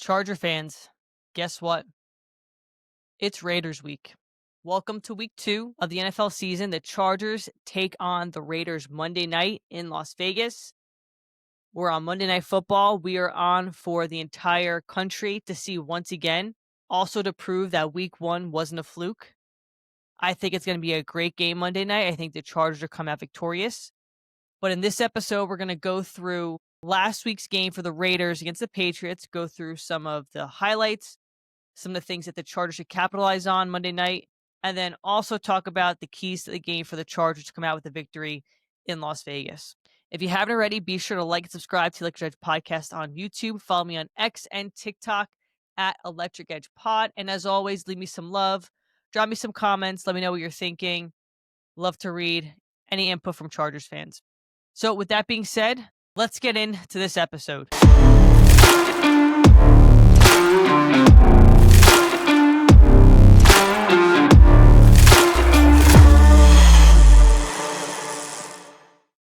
Charger fans, guess what? It's Raiders week. Welcome to week 2 of the NFL season. The Chargers take on the Raiders Monday night in Las Vegas. We're on Monday Night Football. We are on for the entire country to see once again, also to prove that week 1 wasn't a fluke. I think it's going to be a great game Monday night. I think the Chargers are come out victorious. But in this episode, we're going to go through last week's game for the Raiders against the Patriots, go through some of the highlights, some of the things that the Chargers should capitalize on Monday night, and then also talk about the keys to the game for the Chargers to come out with a victory in Las Vegas. If you haven't already, be sure to like and subscribe to Electric Edge Podcast on YouTube. Follow me on X and TikTok at Electric Edge Pod. And as always, leave me some love. Drop me some comments. Let me know what you're thinking. Love to read any input from Chargers fans. So with that being said, let's get into this episode.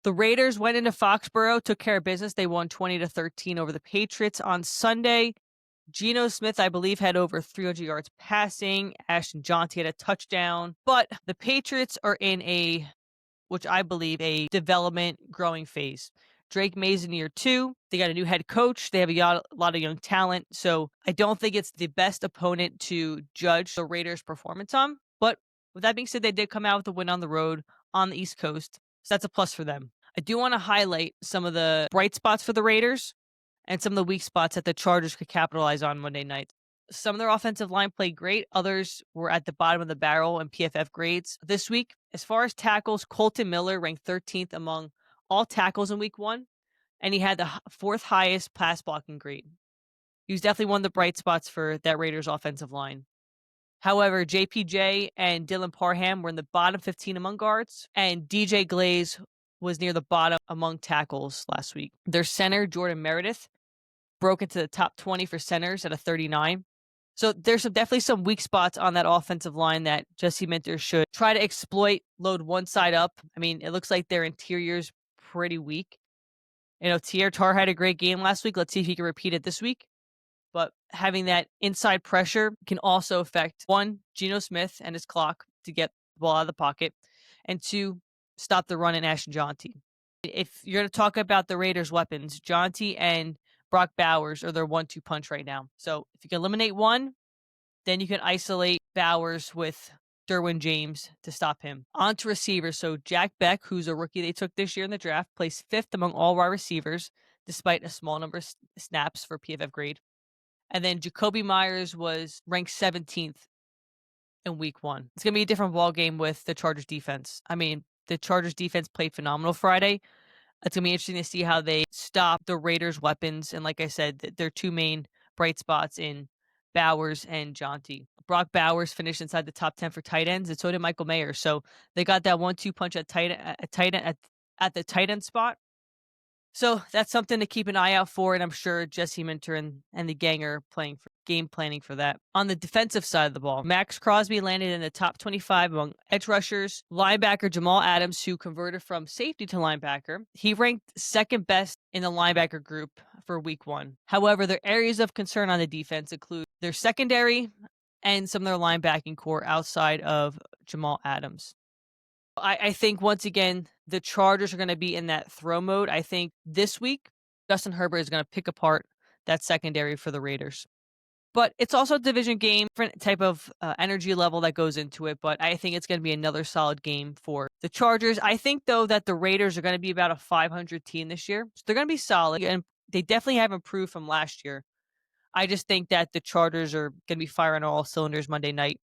The Raiders went into Foxborough, took care of business. They won 20-13 over the Patriots on Sunday. Geno Smith, I believe, had over 300 yards passing. Ashton Johnty had a touchdown. But the Patriots are in which I believe, a development growing phase. Drake May's in year 2. They got a new head coach. They have a lot of young talent. So I don't think it's the best opponent to judge the Raiders' performance on. But with that being said, they did come out with a win on the road on the East Coast. So that's a plus for them. I do want to highlight some of the bright spots for the Raiders and some of the weak spots that the Chargers could capitalize on Monday night. Some of their offensive line played great. Others were at the bottom of the barrel in PFF grades this week. As far as tackles, Colton Miller ranked 13th among all tackles in week 1, and he had the 4th highest pass blocking grade. He was definitely one of the bright spots for that Raiders offensive line. However, JPJ and Dylan Parham were in the bottom 15 among guards, and DJ Glaze was near the bottom among tackles last week. Their center, Jordan Meredith, broke into the top 20 for centers at a 39. So there's definitely some weak spots on that offensive line that Jesse Minter should try to exploit, load one side up. I mean, it looks like their interior's pretty weak. Tier Tar had a great game last week. Let's see if he can repeat it this week. But having that inside pressure can also affect, 1, Geno Smith and his clock to get the ball out of the pocket, and 2, stop the run in Ashton Johnty. If you're going to talk about the Raiders' weapons, Johnty and Brock Bowers are their 1-2 punch right now. So if you can eliminate one, then you can isolate Bowers with Derwin James to stop him. On to receivers. So Jack Beck, who's a rookie they took this year in the draft, placed 5th among all wide receivers, despite a small number of snaps for PFF grade. And then Jacoby Myers was ranked 17th in week 1. It's going to be a different ball game with the Chargers defense. I mean, the Chargers defense played phenomenal Friday. It's going to be interesting to see how they stop the Raiders' weapons. And like I said, their 2 main bright spots in Bowers and Johnty. Brock Bowers finished inside the top 10 for tight ends, and so did Michael Mayer. So they got that 1-2 punch at the tight end spot. So that's something to keep an eye out for, and I'm sure Jesse Minter and the gang are game planning for that. On the defensive side of the ball, Maxx Crosby landed in the top 25 among edge rushers. Linebacker Jamal Adams, who converted from safety to linebacker, he ranked 2nd best in the linebacker group for week 1. However, their areas of concern on the defense include their secondary and some of their linebacking core outside of Jamal Adams. I think, once again, the Chargers are going to be in that throw mode. I think this week, Justin Herbert is going to pick apart that secondary for the Raiders. But it's also a division game, different type of energy level that goes into it. But I think it's going to be another solid game for the Chargers. I think, though, that the Raiders are going to be about a 500 team this year. So they're going to be solid, and they definitely have improved from last year. I just think that the Chargers are going to be firing all cylinders Monday night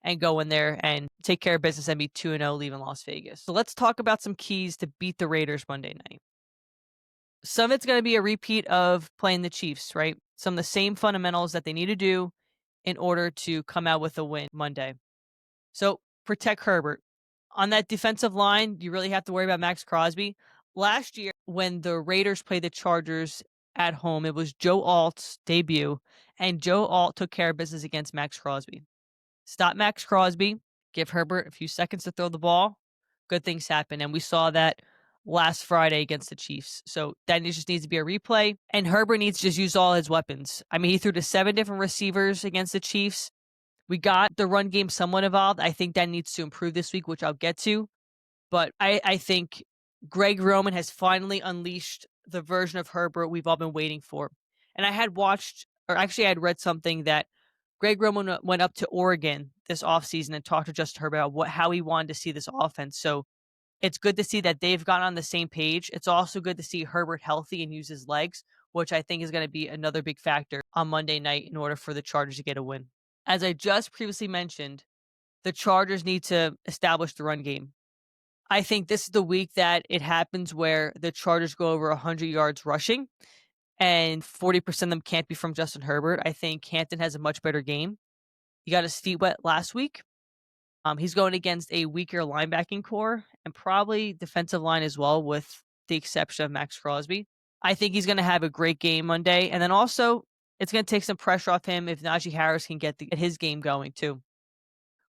and go in there and take care of business and be 2-0 leaving Las Vegas. So let's talk about some keys to beat the Raiders Monday night. Some of it's going to be a repeat of playing the Chiefs, right? Some of the same fundamentals that they need to do in order to come out with a win Monday. So protect Herbert. On that defensive line, you really have to worry about Maxx Crosby. Last year, when the Raiders played the Chargers at home, it was Joe Alt's debut, and Joe Alt took care of business against Maxx Crosby. Stop Maxx Crosby, give Herbert a few seconds to throw the ball, good things happen. And we saw that last Friday against the Chiefs. So that just needs to be a replay. And Herbert needs to just use all his weapons. I mean, he threw to 7 different receivers against the Chiefs. We got the run game somewhat involved. I think that needs to improve this week, which I'll get to. But I think Greg Roman has finally unleashed the version of Herbert we've all been waiting for. And I had watched, or actually I had read something that Greg Roman went up to Oregon this offseason and talked to Justin Herbert about how he wanted to see this offense. So it's good to see that they've gotten on the same page. It's also good to see Herbert healthy and use his legs, which I think is going to be another big factor on Monday night in order for the Chargers to get a win. As I just previously mentioned, the Chargers need to establish the run game. I think this is the week that it happens where the Chargers go over 100 yards rushing, and 40% of them can't be from Justin Herbert. I think Hampton has a much better game. He got his feet wet last week. He's going against a weaker linebacking core and probably defensive line as well, with the exception of Maxx Crosby. I think he's going to have a great game Monday. And then also, it's going to take some pressure off him if Najee Harris can get his game going too.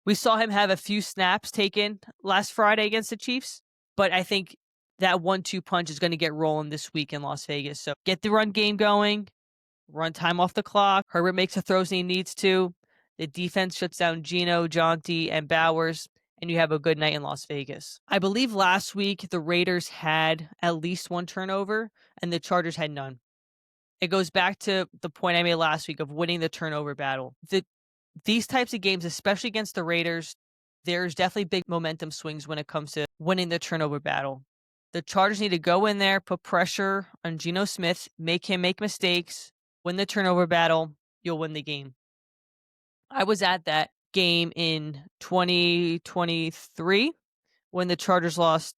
We saw him have a few snaps taken last Friday against the Chiefs, but I think that 1-2 punch is going to get rolling this week in Las Vegas. So get the run game going, run time off the clock. Herbert makes the throws he needs to. The defense shuts down Geno, Jonty, and Bowers, and you have a good night in Las Vegas. I believe last week the Raiders had at least 1 turnover, and the Chargers had none. It goes back to the point I made last week of winning the turnover battle. These types of games, especially against the Raiders, there's definitely big momentum swings when it comes to winning the turnover battle. The Chargers need to go in there, put pressure on Geno Smith, make him make mistakes, win the turnover battle, you'll win the game. I was at that game in 2023 when the Chargers lost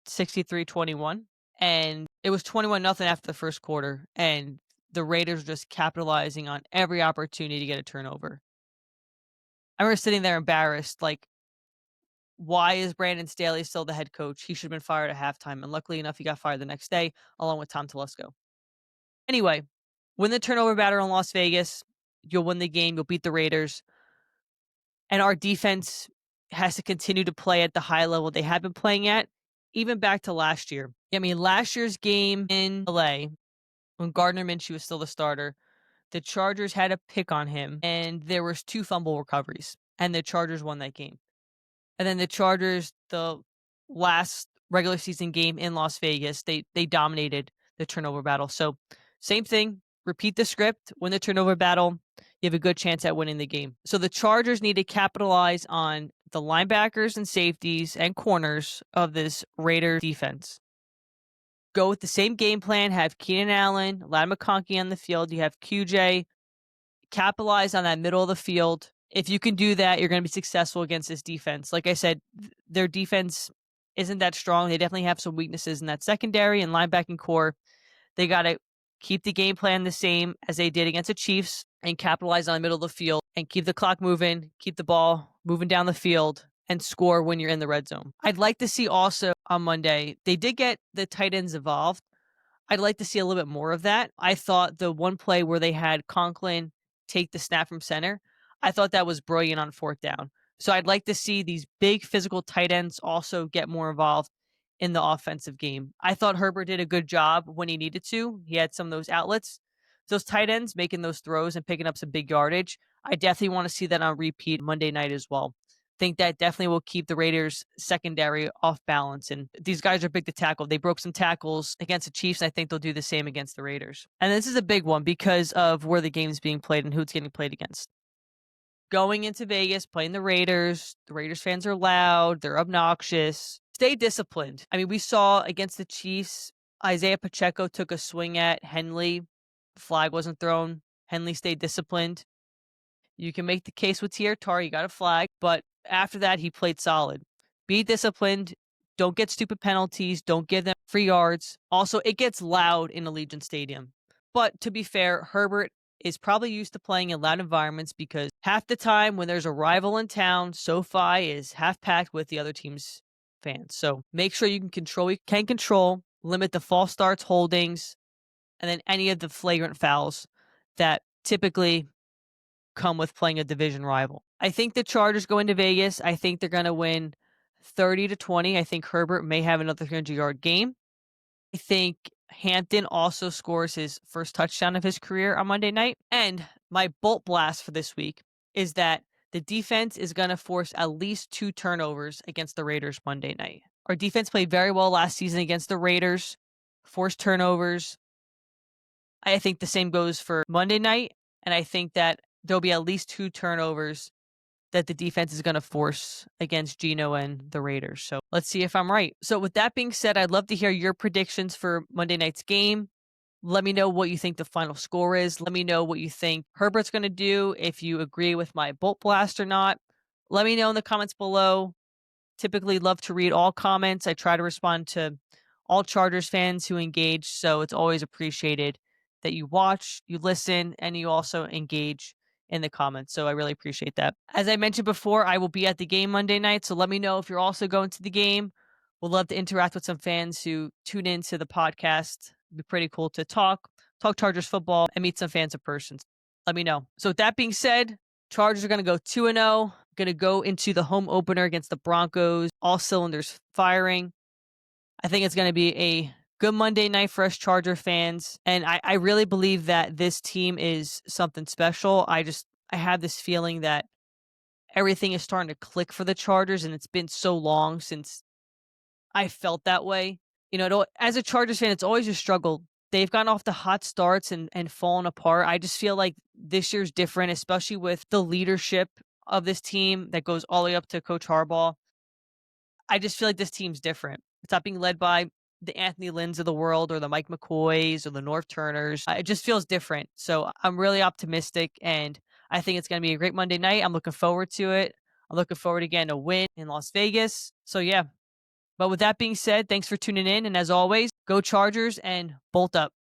63-21, and it was 21-0 after the first quarter, and the Raiders were just capitalizing on every opportunity to get a turnover. I remember sitting there embarrassed, like, why is Brandon Staley still the head coach? He should have been fired at halftime, and luckily enough, he got fired the next day, along with Tom Telesco. Anyway, win the turnover battle in Las Vegas. You'll win the game. You'll beat the Raiders. And our defense has to continue to play at the high level they have been playing at, even back to last year. I mean, last year's game in LA, when Gardner Minshew was still the starter, the Chargers had a pick on him, and there was 2 fumble recoveries, and the Chargers won that game. And then the Chargers, the last regular season game in Las Vegas, they dominated the turnover battle. So same thing, repeat the script, win the turnover battle, you have a good chance at winning the game. So the Chargers need to capitalize on the linebackers and safeties and corners of this Raider defense. Go with the same game plan, have Keenan Allen, Ladd McConkey on the field, you have QJ, capitalize on that middle of the field. If you can do that, you're going to be successful against this defense. Like I said, their defense isn't that strong. They definitely have some weaknesses in that secondary and linebacking core. They got to keep the game plan the same as they did against the Chiefs and capitalize on the middle of the field and keep the clock moving, keep the ball moving down the field, and score when you're in the red zone. I'd like to see also on Monday, they did get the tight ends involved. I'd like to see a little bit more of that. I thought the one play where they had Conklin take the snap from center, I thought that was brilliant on 4th down. So I'd like to see these big physical tight ends also get more involved in the offensive game. I thought Herbert did a good job when he needed to. He had some of those outlets. Those tight ends making those throws and picking up some big yardage. I definitely want to see that on repeat Monday night as well. Think that definitely will keep the Raiders secondary off balance. And these guys are big to tackle. They broke some tackles against the Chiefs. And I think they'll do the same against the Raiders. And this is a big one because of where the game's being played and who it's getting played against. Going into Vegas, playing the Raiders fans are loud. They're obnoxious. Stay disciplined. I mean, we saw against the Chiefs, Isaiah Pacheco took a swing at Henley. The flag wasn't thrown. Henley stayed disciplined. You can make the case with Tar, you got a flag, but after that, he played solid. Be disciplined. Don't get stupid penalties. Don't give them free yards. Also, it gets loud in Allegiant Stadium. But to be fair, Herbert is probably used to playing in loud environments because half the time when there's a rival in town, SoFi is half packed with the other team's fans. So make sure you can control, limit the false starts, holdings, and then any of the flagrant fouls that typically come with playing a division rival. I think the Chargers go into Vegas. I think they're going to win 30-20. I think Herbert may have another 300-yard game. I think Hampton also scores his first touchdown of his career on Monday night. And my bolt blast for this week is that the defense is going to force at least 2 turnovers against the Raiders Monday night. Our defense played very well last season against the Raiders, forced turnovers. I think the same goes for Monday night, and I think that there'll be at least 2 turnovers that the defense is going to force against Geno and the Raiders. So let's see if I'm right. So with that being said, I'd love to hear your predictions for Monday night's game. Let me know what you think the final score is. Let me know what you think Herbert's going to do, if you agree with my bolt blast or not. Let me know in the comments below. Typically love to read all comments. I try to respond to all Chargers fans who engage, so it's always appreciated that you watch, you listen, and you also engage in the comments. So I really appreciate that. As I mentioned before, I will be at the game Monday night, so let me know if you're also going to the game. We'll love to interact with some fans who tune into the podcast. It'd be pretty cool to talk Chargers football, and meet some fans in person. Let me know. So with that being said, Chargers are going to go 2-0. Going to go into the home opener against the Broncos, all cylinders firing. I think it's going to be a good Monday night for us Charger fans. And I really believe that this team is something special. I have this feeling that everything is starting to click for the Chargers, and it's been so long since I felt that way. As a Chargers fan, it's always a struggle. They've gotten off the hot starts and fallen apart. I just feel like this year's different, especially with the leadership of this team that goes all the way up to Coach Harbaugh. I just feel like this team's different. It's not being led by the Anthony Lynn's of the world or the Mike McCoys or the North Turners. It just feels different. So I'm really optimistic, and I think it's going to be a great Monday night. I'm looking forward to it. I'm looking forward again to win in Las Vegas. So yeah. But with that being said, thanks for tuning in. And as always, go Chargers and bolt up.